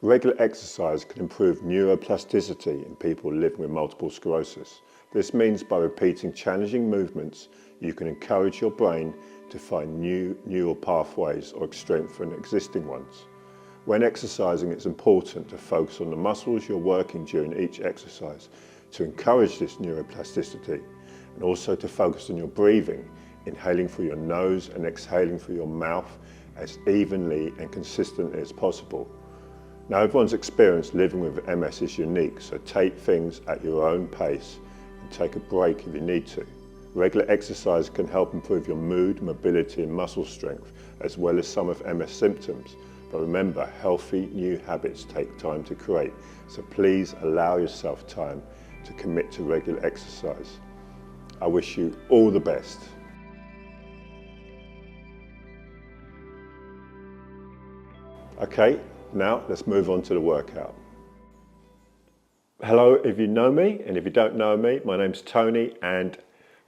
Regular exercise can improve neuroplasticity in people living with multiple sclerosis. This means by repeating challenging movements, you can encourage your brain to find new neural pathways or strengthen existing ones. When exercising, it's important to focus on the muscles you're working during each exercise to encourage this neuroplasticity, and also to focus on your breathing, inhaling through your nose and exhaling through your mouth as evenly and consistently as possible. Now, everyone's experience living with MS is unique, so take things at your own pace and take a break if you need to. Regular exercise can help improve your mood, mobility and muscle strength, as well as some of MS symptoms. But remember, healthy new habits take time to create, so please allow yourself time to commit to regular exercise. I wish you all the best. Okay, now let's move on to the workout. Hello if you know me, and if you don't know me, my name's Tony, and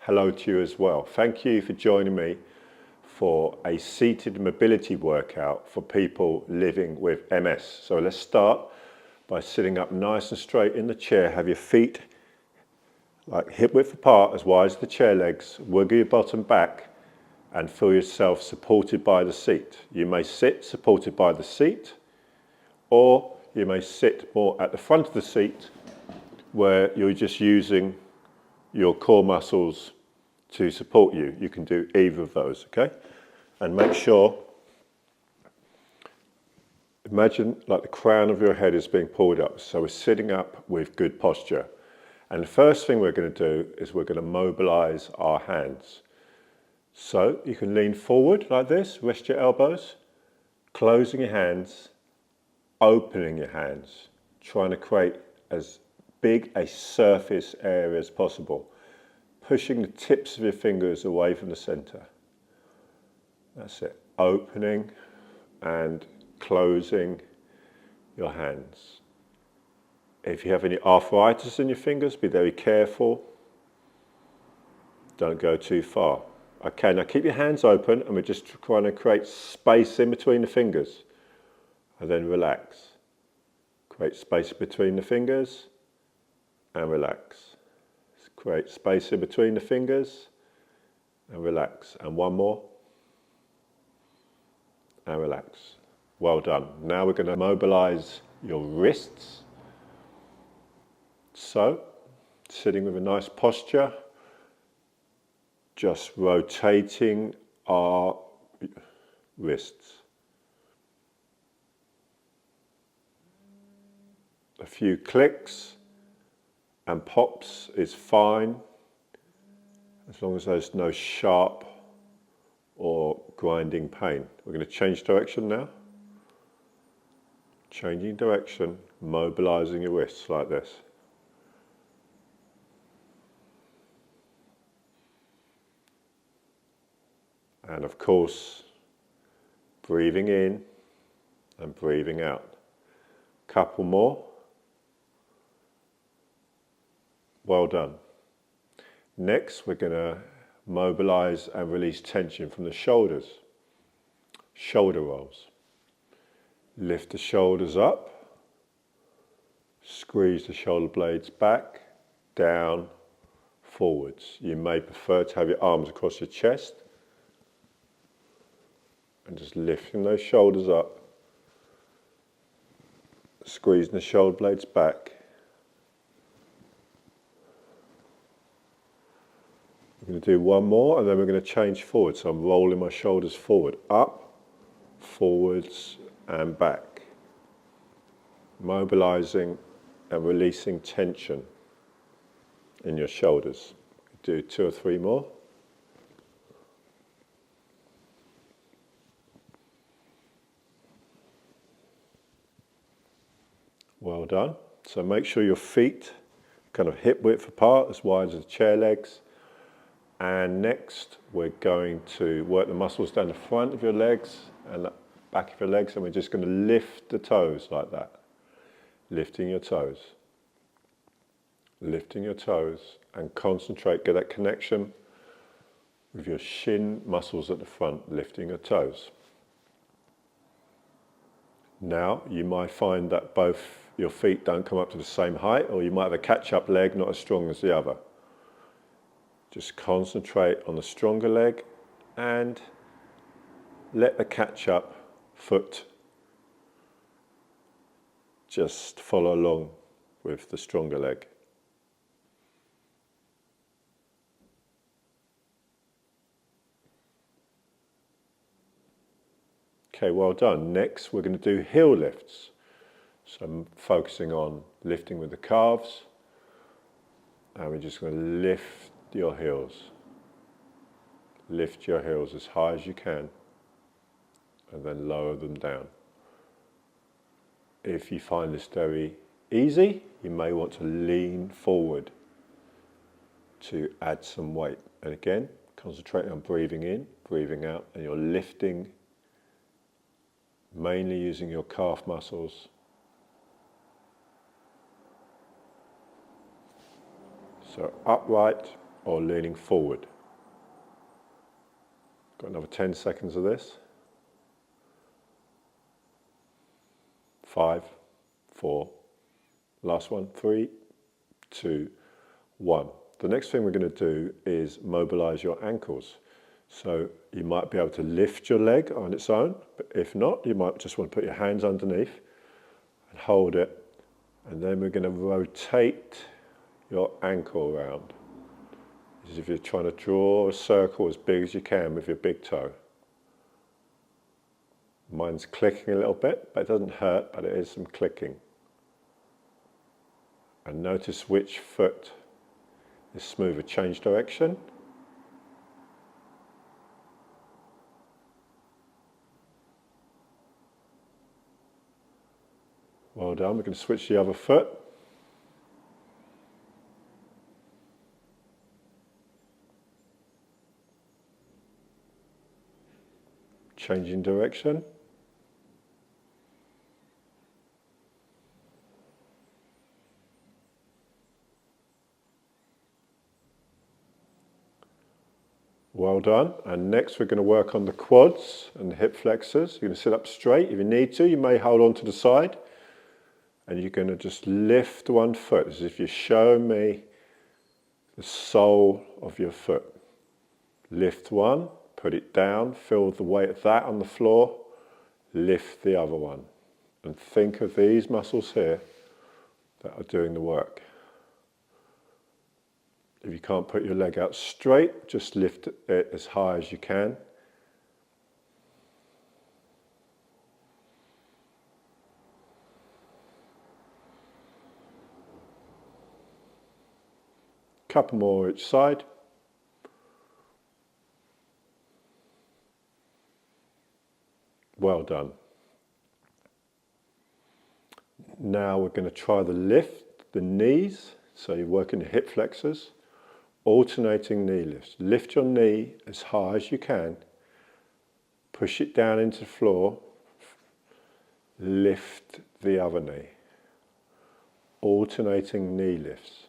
hello to you as well. Thank you for joining me for a seated mobility workout for people living with MS. So let's start by sitting up nice and straight in the chair. Have your feet like hip width apart, as wide as the chair legs. Wiggle your bottom back and feel yourself supported by the seat. You may sit supported by the seat, or you may sit more at the front of the seat where you're just using your core muscles to support you. You can do either of those, okay? And make sure, imagine like the crown of your head is being pulled up. So we're sitting up with good posture. And the first thing we're going to do is we're going to mobilize our hands. So you can lean forward like this, rest your elbows, closing your hands, opening your hands, trying to create as big a surface area as possible, pushing the tips of your fingers away from the center. That's it, opening and closing your hands. If you have any arthritis in your fingers, be very careful. Don't go too far. Okay, now keep your hands open, and we're just trying to create space in between the fingers. And then relax. Create space between the fingers and relax. Create space in between the fingers and relax. And one more. And relax. Well done. Now we're going to mobilize your wrists. So, sitting with a nice posture, just rotating our wrists. A few clicks and pops is fine, as long as there's no sharp or grinding pain. We're going to change direction now. Changing direction, mobilizing your wrists like this. And of course, breathing in and breathing out. Couple more. Well done. Next, we're going to mobilize and release tension from the shoulders. Shoulder rolls. Lift the shoulders up. Squeeze the shoulder blades back, down, forwards. You may prefer to have your arms across your chest. And just lifting those shoulders up, squeezing the shoulder blades back. We're going to do one more, and then we're going to change forward. So I'm rolling my shoulders forward, up, forwards and back. Mobilizing and releasing tension in your shoulders. Do 2 or 3 more. Well done. So make sure your feet kind of hip width apart, as wide as the chair legs. And next we're going to work the muscles down the front of your legs and the back of your legs, and we're just going to lift the toes like that. Lifting your toes. Lifting your toes, and concentrate, get that connection with your shin muscles at the front, lifting your toes. Now, you might find that both your feet don't come up to the same height, or you might have a catch-up leg not as strong as the other. Just concentrate on the stronger leg and let the catch-up foot just follow along with the stronger leg. Okay, well done. Next, we're going to do heel lifts. So I'm focusing on lifting with the calves, and we're just going to lift your heels. Lift your heels as high as you can, and then lower them down. If you find this very easy, you may want to lean forward to add some weight. And again, concentrating on breathing in, breathing out, and you're lifting mainly using your calf muscles. So upright or leaning forward. Got another 10 seconds of this. 5, 4, last one, 3, 2, 1. The next thing we're going to do is mobilize your ankles. So you might be able to lift your leg on its own, but if not, you might just want to put your hands underneath and hold it. And then we're going to rotate your ankle around, as if you're trying to draw a circle as big as you can with your big toe. Mine's clicking a little bit, but it doesn't hurt, but it is some clicking. And notice which foot is smoother. Change direction. Well done. We're going to switch the other foot. Changing direction. Well done. And next we're going to work on the quads and the hip flexors. You're going to sit up straight. If you need to, you may hold on to the side. And you're going to just lift one foot, as if you're showing me the sole of your foot. Lift one, put it down, feel the weight of that on the floor, lift the other one. And think of these muscles here that are doing the work. If you can't put your leg out straight, just lift it as high as you can. Couple more each side. Well done. Now we're going to try the lift, the knees. So you're working the hip flexors, alternating knee lifts. Lift your knee as high as you can. Push it down into the floor. Lift the other knee. Alternating knee lifts.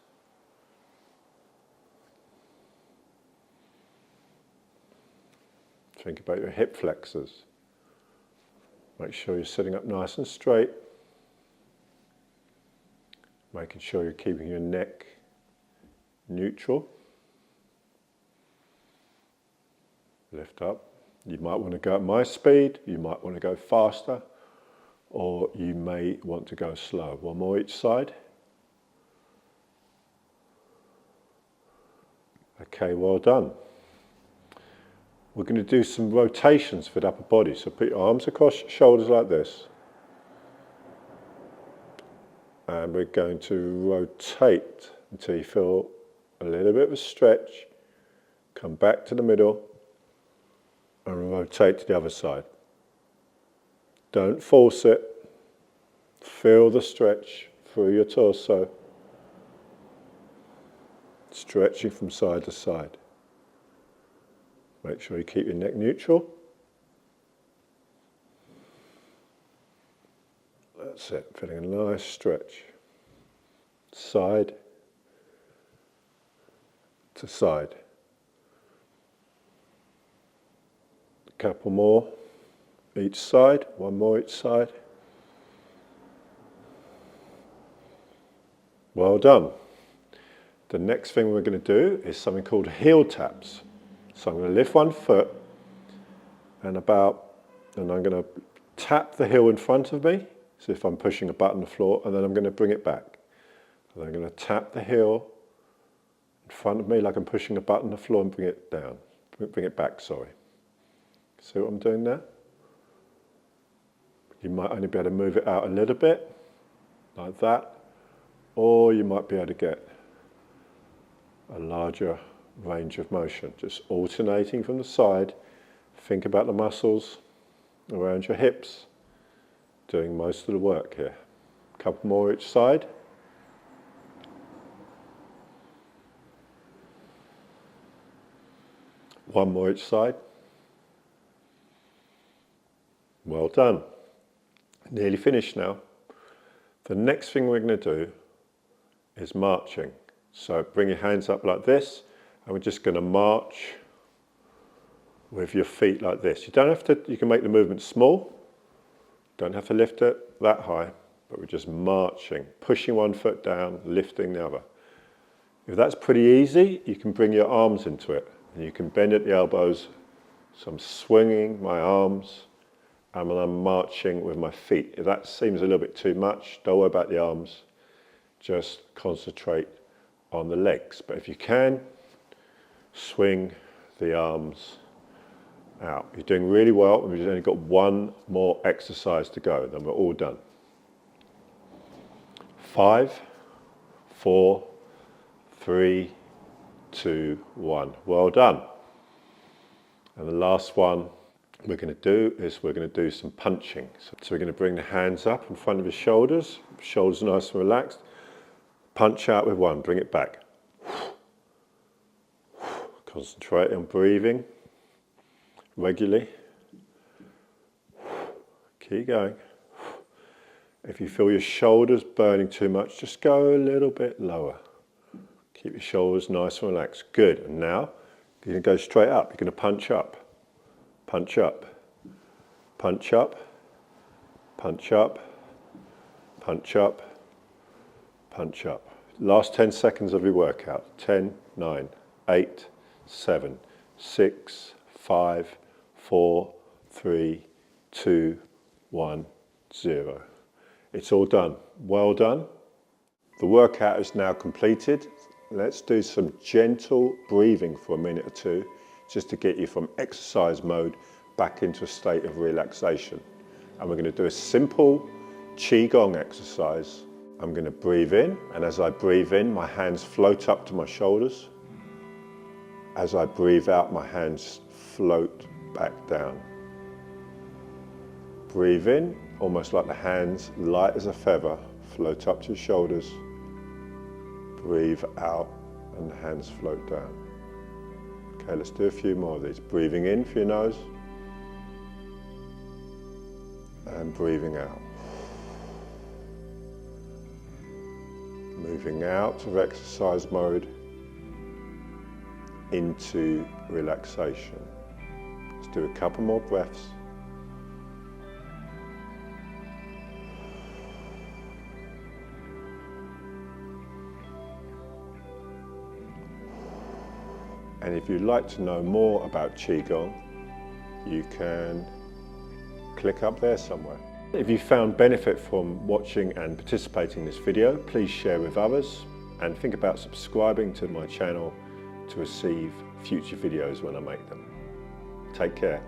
Think about your hip flexors. Make sure you're sitting up nice and straight. Making sure you're keeping your neck neutral. Lift up. You might want to go at my speed, you might want to go faster, or you may want to go slow. One more each side. Okay, well done. We're going to do some rotations for the upper body. So put your arms across your shoulders like this. And we're going to rotate until you feel a little bit of a stretch. Come back to the middle and rotate to the other side. Don't force it. Feel the stretch through your torso. Stretching from side to side. Make sure you keep your neck neutral. That's it, feeling a nice stretch. Side to side. A couple more each side, one more each side. Well done. The next thing we're going to do is something called heel taps. So I'm going to lift one foot and I'm going to tap the heel in front of me, as if I'm pushing a button on the floor, and then I'm going to bring it back. And I'm going to tap the heel in front of me like I'm pushing a button on the floor and bring it down. Bring it back, sorry. See what I'm doing there? You might only be able to move it out a little bit, like that, or you might be able to get a larger range of motion, just alternating from the side. Think about the muscles around your hips doing most of the work here. A couple more each side. One more each side. Well done. Nearly finished now. The next thing we're going to do is marching. So bring your hands up like this, and we're just going to march with your feet like this. You don't have to, you can make the movement small, don't have to lift it that high, but we're just marching, pushing one foot down, lifting the other. If that's pretty easy, you can bring your arms into it, and you can bend at the elbows. So I'm swinging my arms, and I'm marching with my feet. If that seems a little bit too much, don't worry about the arms, just concentrate on the legs. But if you can, swing the arms out. You're doing really well, and we've only got one more exercise to go, then we're all done. 5, 4, 3, 2, 1. Well done. And the last one we're going to do is we're going to do some punching. So we're going to bring the hands up in front of your shoulders, shoulders nice and relaxed. Punch out with one, bring it back. Concentrate on breathing regularly. Keep going. If you feel your shoulders burning too much, just go a little bit lower. Keep your shoulders nice and relaxed. Good. And now you're going to go straight up. You're going to punch up. Punch up. Punch up. Punch up. Punch up. Punch up. Last 10 seconds of your workout. 10, 9, 8, 7, 6, 5, 4, 3, 2, 1, 0. It's all done. Well done. The workout is now completed. Let's do some gentle breathing for a minute or two, just to get you from exercise mode back into a state of relaxation. And we're going to do a simple Qigong exercise. I'm going to breathe in, and as I breathe in, my hands float up to my shoulders. As I breathe out, my hands float back down. Breathe in, almost like the hands, light as a feather, float up to your shoulders. Breathe out, and the hands float down. Okay, let's do a few more of these. Breathing in for your nose, and breathing out. Moving out of exercise mode into relaxation. Let's do a couple more breaths. And if you'd like to know more about Qigong, you can click up there somewhere. If you found benefit from watching and participating in this video, please share with others and think about subscribing to my channel to receive future videos when I make them. Take care.